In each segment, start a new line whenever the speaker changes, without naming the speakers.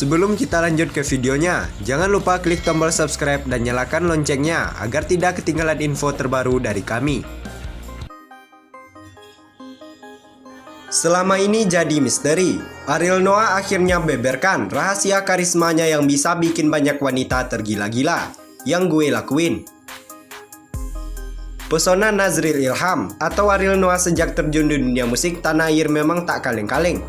Sebelum kita lanjut ke videonya, jangan lupa klik tombol subscribe dan nyalakan loncengnya agar tidak ketinggalan info terbaru dari kami. Selama ini jadi misteri, Ariel Noah akhirnya beberkan rahasia karismanya yang bisa bikin banyak wanita tergila-gila. Yang gue lakuin. Pesona Nazril Ilham atau Ariel Noah sejak terjun di dunia musik tanah air memang tak kaleng-kaleng.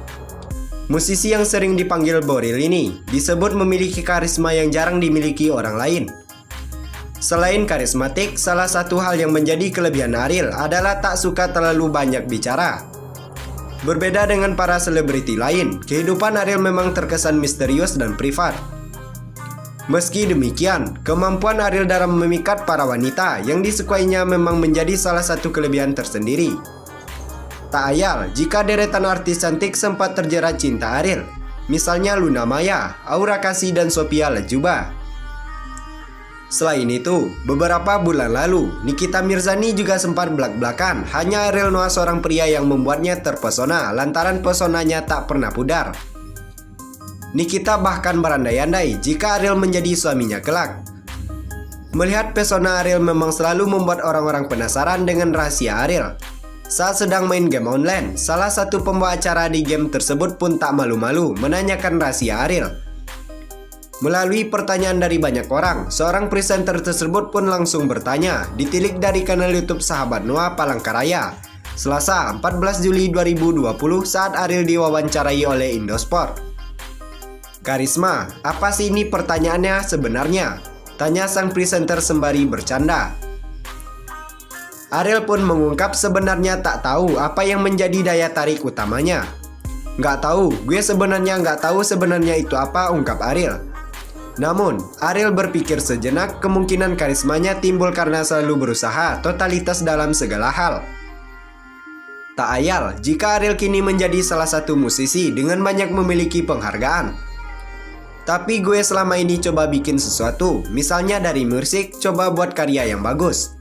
Musisi yang sering dipanggil Boril ini disebut memiliki karisma yang jarang dimiliki orang lain. Selain karismatik, salah satu hal yang menjadi kelebihan Ariel adalah tak suka terlalu banyak bicara. Berbeda dengan para selebriti lain, kehidupan Ariel memang terkesan misterius dan privat. Meski demikian, kemampuan Ariel dalam memikat para wanita yang disukainya memang menjadi salah satu kelebihan tersendiri. Tak ayal jika deretan artis cantik sempat terjerat cinta Ariel, misalnya Luna Maya, Aura Kasih, dan Sophia Latjuba. Selain itu, beberapa bulan lalu, Nikita Mirzani juga sempat belak-belakan hanya Ariel Noah seorang pria yang membuatnya terpesona lantaran pesonanya tak pernah pudar. Nikita bahkan berandai-andai jika Ariel menjadi suaminya kelak. Melihat pesona Ariel memang selalu membuat orang-orang penasaran dengan rahasia Ariel. Saat sedang main game online, salah satu pembawa acara di game tersebut pun tak malu-malu menanyakan rahasia Ariel. Melalui pertanyaan dari banyak orang, seorang presenter tersebut pun langsung bertanya, ditilik dari kanal YouTube Sahabat Noah Palangkaraya, Selasa 14 Juli 2020 saat Ariel diwawancarai oleh Indosport. Karisma, apa sih ini pertanyaannya sebenarnya? Tanya sang presenter sembari bercanda. Ariel pun mengungkap sebenarnya tak tahu apa yang menjadi daya tarik utamanya. Nggak tahu, gue sebenarnya nggak tahu sebenarnya itu apa, ungkap Ariel. Namun, Ariel berpikir sejenak kemungkinan karismanya timbul karena selalu berusaha totalitas dalam segala hal. Tak ayal jika Ariel kini menjadi salah satu musisi dengan banyak memiliki penghargaan. Tapi gue selama ini coba bikin sesuatu, misalnya dari musik, coba buat karya yang bagus.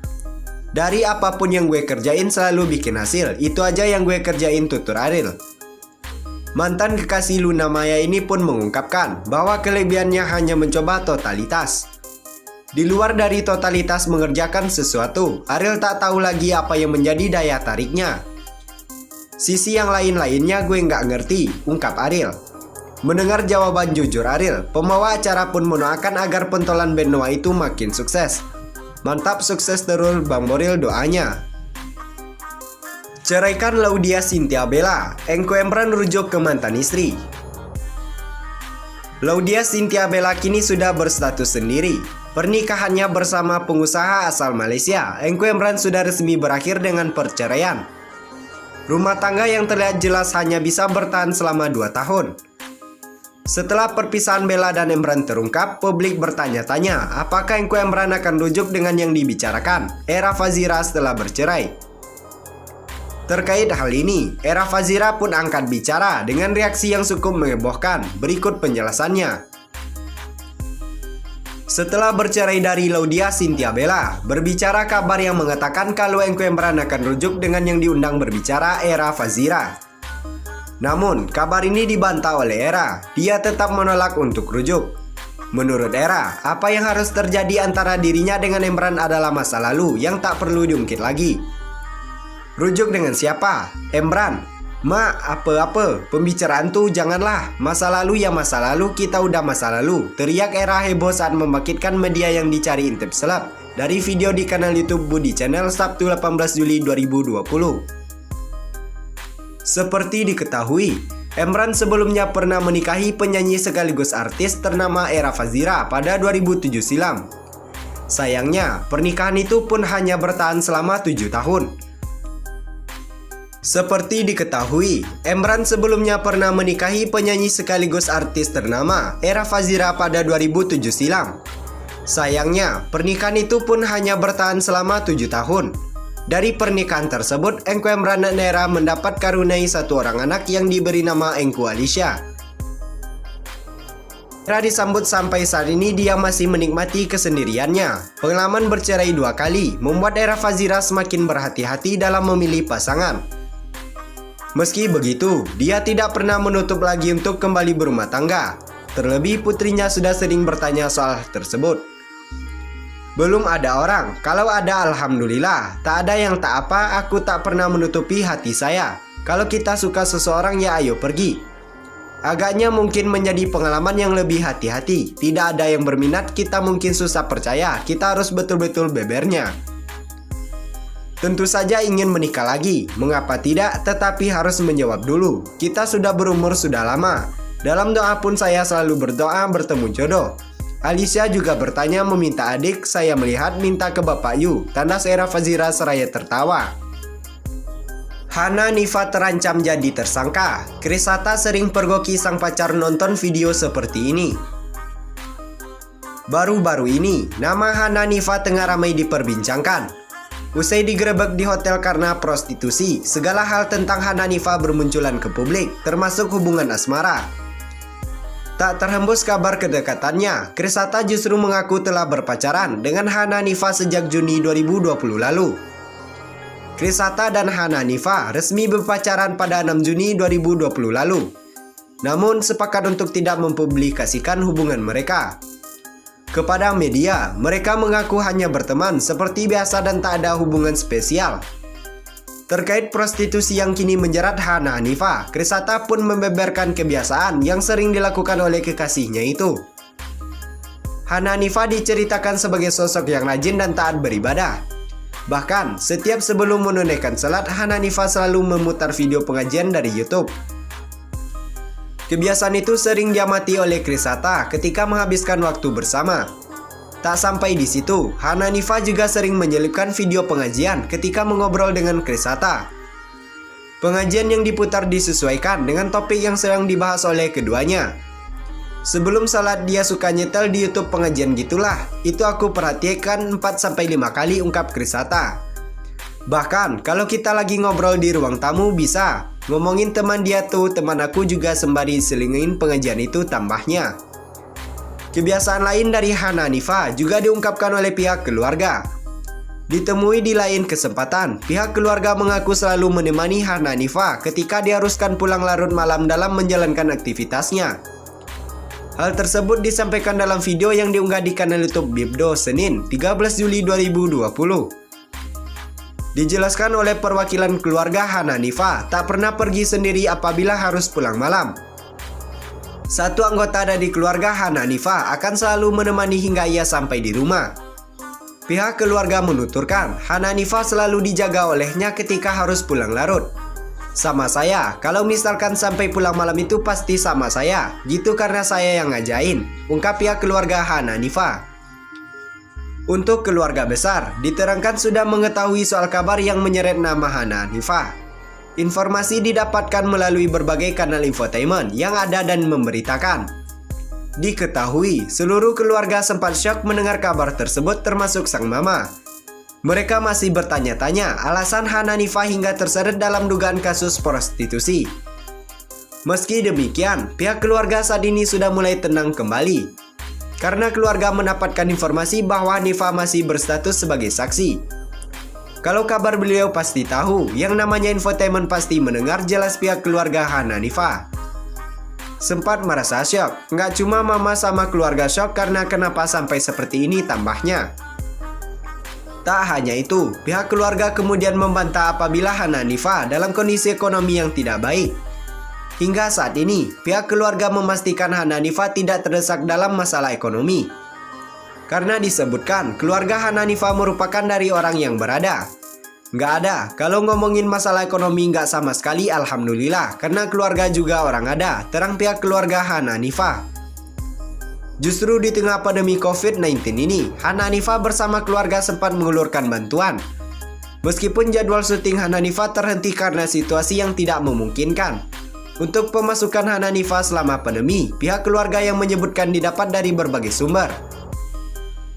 Dari apapun yang gue kerjain selalu bikin hasil, itu aja yang gue kerjain, tutur Ariel. Mantan kekasih Luna Maya ini pun mengungkapkan bahwa kelebihannya hanya mencoba totalitas. Di luar dari totalitas mengerjakan sesuatu, Ariel tak tahu lagi apa yang menjadi daya tariknya. Sisi yang lain-lainnya gue nggak ngerti, ungkap Ariel. Mendengar jawaban jujur Ariel, pembawa acara pun mendoakan agar pentolan band Noah itu makin sukses. Mantap, sukses terus Bang Boril, doanya. Ceraikan Laudya Cynthia Bella, Engko Emran rujuk ke mantan istri. Laudya Cynthia Bella kini sudah berstatus sendiri. Pernikahannya bersama pengusaha asal Malaysia, Engko Emran sudah resmi berakhir dengan perceraian. Rumah tangga yang terlihat jelas hanya bisa bertahan selama 2 tahun. Setelah perpisahan Bella dan Emran terungkap, publik bertanya-tanya apakah Engko Emran akan rujuk dengan yang dibicarakan Era Fazira setelah bercerai. Terkait hal ini, Era Fazira pun angkat bicara dengan reaksi yang cukup mengebohkan. Berikut penjelasannya. Setelah bercerai dari Laudya Cynthia Bella, berbicara kabar yang mengatakan kalau Engko Emran akan rujuk dengan yang diundang berbicara Era Fazira. Namun, kabar ini dibantah oleh Era. Dia tetap menolak untuk rujuk. Menurut Era, apa yang harus terjadi antara dirinya dengan Emran adalah masa lalu yang tak perlu diungkit lagi. Rujuk dengan siapa? Emran? Ma, apa-apa, pembicaraan tuh janganlah. Masa lalu ya masa lalu, kita udah masa lalu. Teriak Era heboh saat membangkitkan media yang dicari intip selap dari video di kanal YouTube Budi Channel Sabtu 18 Juli 2020. Seperti diketahui, Emran sebelumnya pernah menikahi penyanyi sekaligus artis ternama Era Fazira pada 2007 silam. Sayangnya, pernikahan itu pun hanya bertahan selama 7 tahun. Seperti diketahui, Emran sebelumnya pernah menikahi penyanyi sekaligus artis ternama Era Fazira pada 2007 silam. Sayangnya, pernikahan itu pun hanya bertahan selama 7 tahun. Dari pernikahan tersebut, Engko Emran dan Era mendapat karuniai 1 orang anak yang diberi nama Engko Alicia. Era disambut sampai saat ini dia masih menikmati kesendiriannya. Pengalaman bercerai 2 kali membuat Era Fazira semakin berhati-hati dalam memilih pasangan. Meski begitu, dia tidak pernah menutup lagi untuk kembali berumah tangga. Terlebih putrinya sudah sering bertanya soal tersebut. Belum ada orang, kalau ada alhamdulillah. Tak ada yang tak apa, aku tak pernah menutupi hati saya. Kalau kita suka seseorang ya ayo pergi. Agaknya mungkin menjadi pengalaman yang lebih hati-hati. Tidak ada yang berminat, kita mungkin susah percaya. Kita harus betul-betul bebernya. Tentu saja ingin menikah lagi, mengapa tidak, tetapi harus menjawab dulu. Kita sudah berumur sudah lama. Dalam doa pun saya selalu berdoa bertemu jodoh. Alicia juga bertanya meminta adik, saya melihat minta ke Bapak Yu. Tanda Era Fazira seraya tertawa. Hana Nifa terancam jadi tersangka. Krisata sering pergoki sang pacar nonton video seperti ini. Baru-baru ini, nama Hana Nifa tengah ramai diperbincangkan. Usai digerebek di hotel karena prostitusi, segala hal tentang Hana Nifa bermunculan ke publik, termasuk hubungan asmara. Tak terhembus kabar kedekatannya, Krisata justru mengaku telah berpacaran dengan Hana Nifa sejak Juni 2020 lalu. Krisata dan Hana Nifa resmi berpacaran pada 6 Juni 2020 lalu. Namun sepakat untuk tidak mempublikasikan hubungan mereka. Kepada media, mereka mengaku hanya berteman seperti biasa dan tak ada hubungan spesial. Terkait prostitusi yang kini menjerat Hana Nifa, Krisata pun membeberkan kebiasaan yang sering dilakukan oleh kekasihnya itu. Hana Nifa diceritakan sebagai sosok yang rajin dan taat beribadah. Bahkan, setiap sebelum menunaikan salat, Hana Nifa selalu memutar video pengajian dari YouTube. Kebiasaan itu sering diamati oleh Krisata ketika menghabiskan waktu bersama. Tak sampai di situ, Hana Nifa juga sering menyelipkan video pengajian ketika mengobrol dengan Krisata. Pengajian yang diputar disesuaikan dengan topik yang sedang dibahas oleh keduanya. Sebelum salat dia suka nyetel di YouTube pengajian gitulah. Itu aku perhatikan 4-5 kali, ungkap Krisata. Bahkan kalau kita lagi ngobrol di ruang tamu bisa ngomongin teman dia tuh, teman aku juga sembari selingin pengajian itu, tambahnya. Kebiasaan lain dari Hana Nifa juga diungkapkan oleh pihak keluarga. Ditemui di lain kesempatan, pihak keluarga mengaku selalu menemani Hana Nifa ketika diharuskan pulang larut malam dalam menjalankan aktivitasnya. Hal tersebut disampaikan dalam video yang diunggah di kanal YouTube Bibdo Senin 13 Juli 2020. Dijelaskan oleh perwakilan keluarga, Hana Nifa tak pernah pergi sendiri apabila harus pulang malam. Satu anggota dari keluarga Hana Nifa akan selalu menemani hingga ia sampai di rumah. Pihak keluarga menuturkan, Hana Nifa selalu dijaga olehnya ketika harus pulang larut. Sama saya, kalau misalkan sampai pulang malam itu pasti sama saya, gitu karena saya yang ngajain, ungkap pihak keluarga Hana Nifa. Untuk keluarga besar, diterangkan sudah mengetahui soal kabar yang menyeret nama Hana Nifa. Informasi didapatkan melalui berbagai kanal infotainment yang ada dan memberitakan. Diketahui, seluruh keluarga sempat syok mendengar kabar tersebut termasuk sang mama. Mereka masih bertanya-tanya alasan Hana Nifa hingga terseret dalam dugaan kasus prostitusi. Meski demikian, pihak keluarga saat ini sudah mulai tenang kembali. Karena keluarga mendapatkan informasi bahwa Nifa masih berstatus sebagai saksi. Kalau kabar beliau pasti tahu, yang namanya infotainment pasti mendengar, jelas pihak keluarga Hana Nifa. Sempat merasa syok, nggak cuma mama sama keluarga syok karena kenapa sampai seperti ini, tambahnya. Tak hanya itu, pihak keluarga kemudian membantah apabila Hana Nifa dalam kondisi ekonomi yang tidak baik. Hingga saat ini, pihak keluarga memastikan Hana Nifa tidak terdesak dalam masalah ekonomi. Karena disebutkan, keluarga Hana Nifa merupakan dari orang yang berada. Nggak ada, kalau ngomongin masalah ekonomi nggak sama sekali, alhamdulillah. Karena keluarga juga orang ada, terang pihak keluarga Hana Nifa. Justru di tengah pandemi COVID-19 ini, Hana Nifa bersama keluarga sempat mengulurkan bantuan. Meskipun jadwal syuting Hana Nifa terhenti karena situasi yang tidak memungkinkan. Untuk pemasukan Hana Nifa selama pandemi, pihak keluarga yang menyebutkan didapat dari berbagai sumber.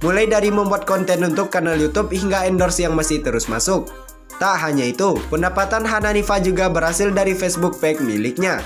Mulai dari membuat konten untuk kanal YouTube hingga endorse yang masih terus masuk. Tak hanya itu, pendapatan Hana Nifa juga berasal dari Facebook fake miliknya.